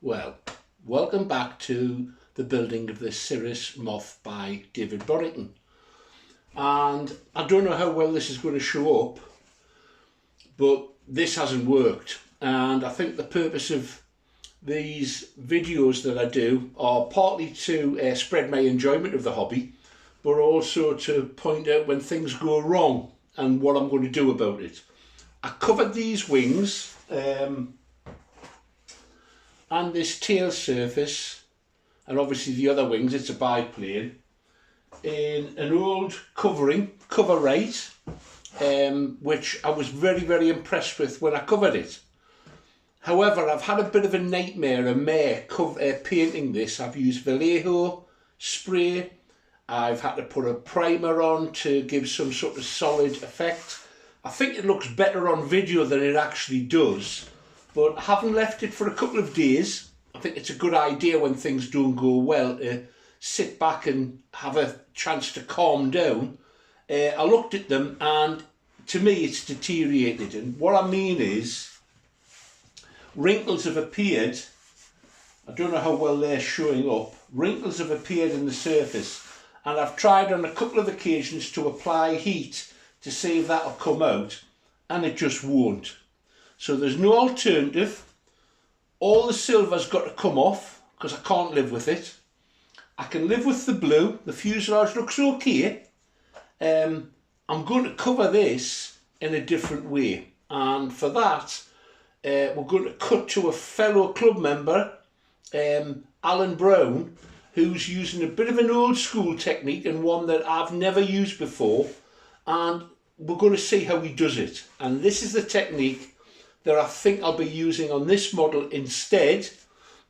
Well, welcome back to the building of the Cirrus Moth by David Borrington. And I don't know how well this is going to show up, but this hasn't worked. And I think the purpose of these videos that I do are partly to spread my enjoyment of the hobby, but also to point out when things go wrong and what I'm going to do about it. I covered these wings and this tail surface, and obviously the other wings, it's a biplane, in an old Cover Right, which I was very impressed with when I covered it. However, I've had a bit of a nightmare, painting this. I've used Vallejo spray, I've had to put a primer on to give some sort of solid effect. I think it looks better on video than it actually does, but I haven't left it for a couple of days. I think it's a good idea when things don't go well to sit back and have a chance to calm down. I looked at them and to me it's deteriorated, and what I mean is wrinkles have appeared. I don't know how well they're showing up. Wrinkles have appeared in the surface, and I've tried on a couple of occasions to apply heat to see if that'll come out, and it just won't. So there's no alternative. All the silver's got to come off because I can't live with it. I can live with the blue. The fuselage looks okay. I'm going to cover this in a different way, and for that we're going to cut to a fellow club member, Alan Brown, who's using a bit of an old school technique and one that I've never used before, and we're going to see how he does it. And this is the technique that I think I'll be using on this model instead,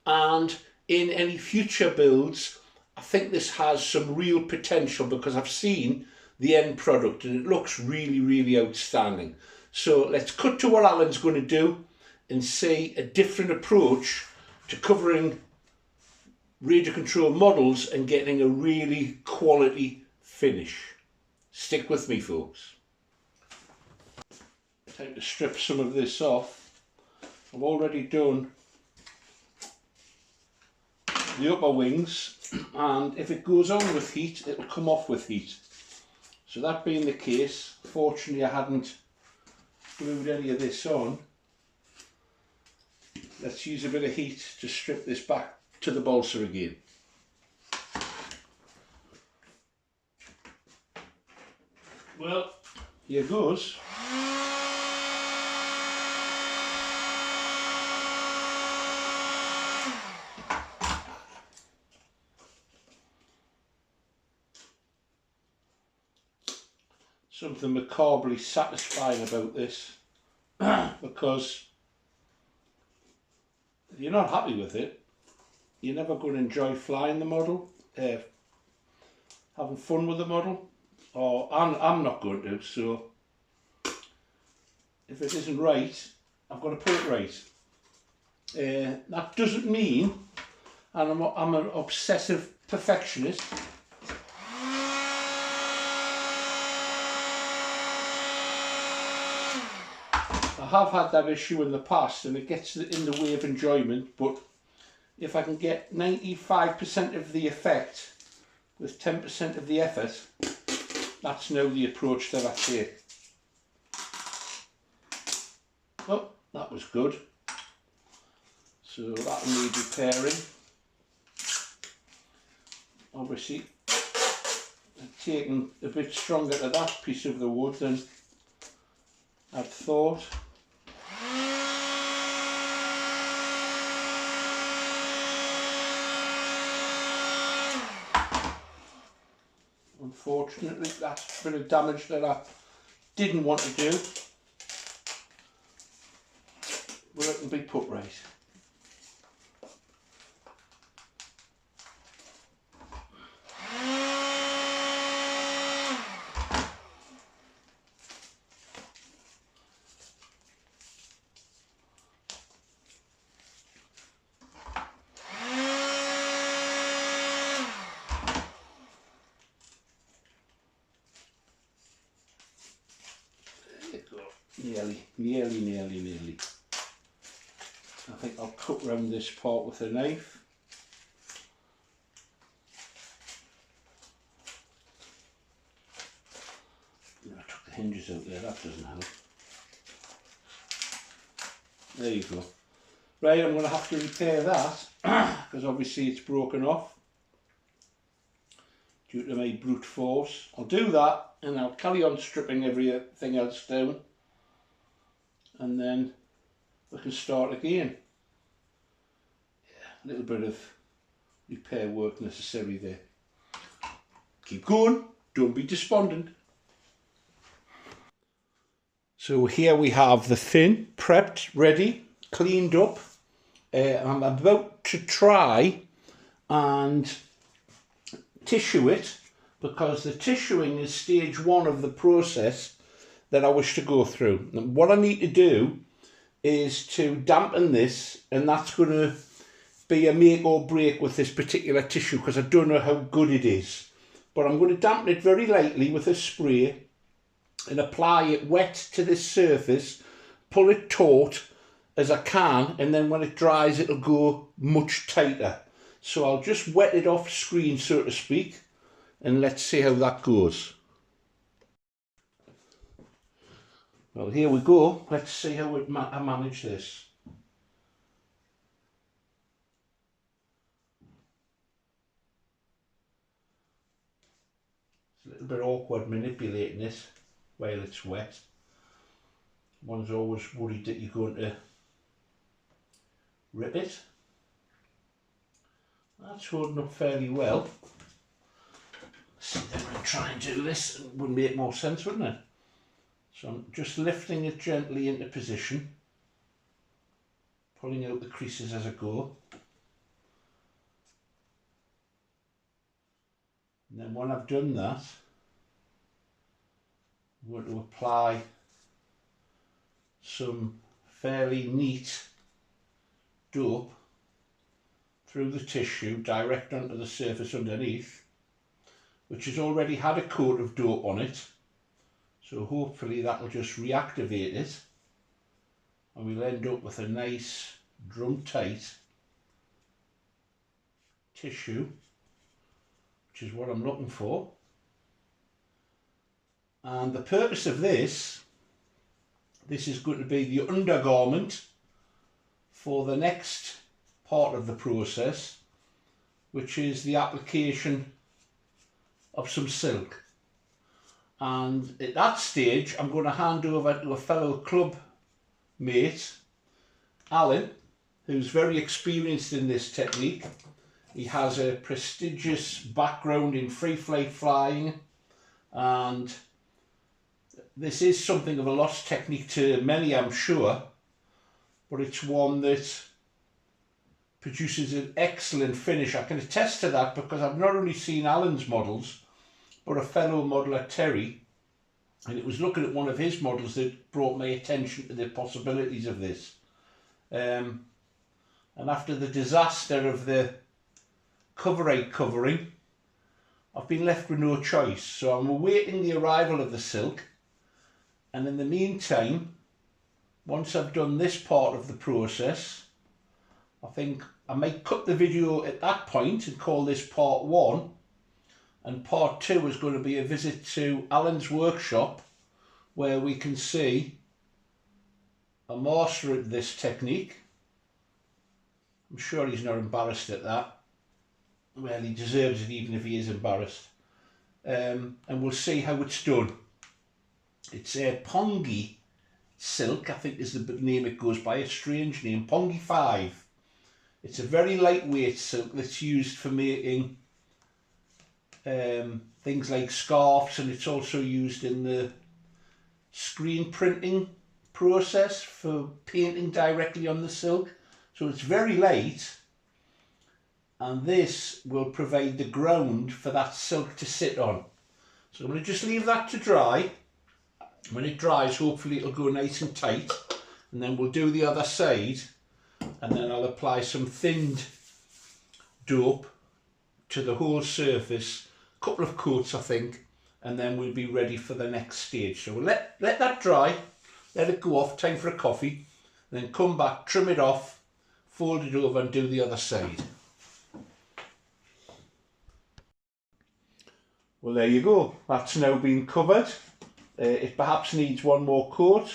and in any future builds. I think this has some real potential because I've seen the end product and it looks really outstanding. So let's cut to what Alan's going to do and see a different approach to covering radio control models and getting a really quality finish. Stick with me, folks. Time to strip some of this off. I've already done the upper wings, and if it goes on with heat, it'll come off with heat. So that being the case, fortunately I hadn't glued any of this on. Let's use a bit of heat to strip this back to the balsa again. Well, here goes. Something macabrely satisfying about this because if you're not happy with it, you're never going to enjoy flying the model, having fun with the model, or I'm not going to. So if it isn't right, I've got to put it right. That doesn't mean, and I'm an obsessive perfectionist, I have had that issue in the past and it gets in the way of enjoyment, but if I can get 95% of the effect with 10% of the effort, that's now the approach that I take. Oh, that was good. So that'll need repairing. Obviously, I've taken a bit stronger to that piece of the wood than I'd thought. Unfortunately, that's a bit of damage that I didn't want to do, but it can be put right. Nearly. I think I'll cut around this part with a knife. I took the hinges out there, that doesn't help. There you go. Right, I'm going to have to repair that because obviously it's broken off due to my brute force. I'll do that and I'll carry on stripping everything else down, and then we can start again. Yeah, a little bit of repair work necessary there. Keep going, don't be despondent. So here we have the fin prepped, ready, cleaned up. I'm about to try and tissue it because the tissuing is stage one of the process that I wish to go through. And what I need to do is to dampen this, and that's going to be a make or break with this particular tissue because I don't know how good it is. But I'm going to dampen it very lightly with a spray and apply it wet to this surface, pull it taut as I can, and then when it dries it'll go much tighter. So I'll just wet it off screen, so to speak, and let's see how that goes. Well, here we go. Let's see how I manage this. It's a little bit awkward manipulating this while it's wet. One's always worried that you're going to rip it. That's holding up fairly well. See, then we'll try and do this, it would make more sense, wouldn't it? So I'm just lifting it gently into position, pulling out the creases as I go. And then when I've done that, I'm going to apply some fairly neat dope through the tissue direct onto the surface underneath, which has already had a coat of dope on it, so hopefully that will just reactivate it and we'll end up with a nice drum tight tissue, which is what I'm looking for. And the purpose of this is going to be the undergarment for the next part of the process, which is the application of some silk. And at that stage I'm going to hand over to a fellow club mate, Alan, who's very experienced in this technique. He has a prestigious background in free flight flying, and this is something of a lost technique to many, I'm sure, but it's one that produces an excellent finish. I can attest to that because I've not only seen Alan's models, but a fellow modeller, Terry, and it was looking at one of his models that brought my attention to the possibilities of this. And after the disaster of the Cover 8 covering, I've been left with no choice. So I'm awaiting the arrival of the silk, and in the meantime, once I've done this part of the process, I think I might cut the video at that point and call this part 1, and part 2 is going to be a visit to Alan's workshop where we can see a master at this technique. I'm sure he's not embarrassed at that. Well, he deserves it even if he is embarrassed. And we'll see how it's done. It's a Pongi silk, I think is the name it goes by, a strange name, Pongi 5. It's a very lightweight silk that's used for making things like scarves, and it's also used in the screen printing process for painting directly on the silk. So it's very light, and this will provide the ground for that silk to sit on. So I'm going to just leave that to dry. When it dries, hopefully it'll go nice and tight, and then we'll do the other side, and then I'll apply some thinned dope to the whole surface, a couple of coats I think, and then we'll be ready for the next stage. So we'll let that dry, let it go off, time for a coffee, and then come back, trim it off, fold it over and do the other side. Well, there you go. That's now been covered. It perhaps needs one more coat,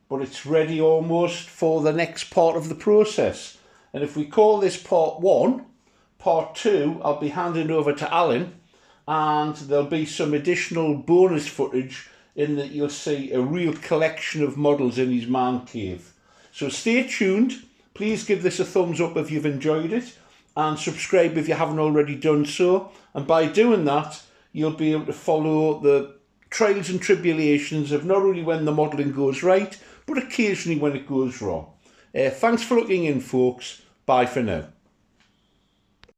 but it's ready almost for the next part of the process. And if we call this part 1, part 2, I'll be handing over to Alan, and there'll be some additional bonus footage in that you'll see a real collection of models in his man cave. So stay tuned. Please give this a thumbs up if you've enjoyed it, and subscribe if you haven't already done so. And by doing that, you'll be able to follow the trials and tribulations of not only when the modelling goes right, but occasionally when it goes wrong. Thanks for looking in, folks. Bye for now.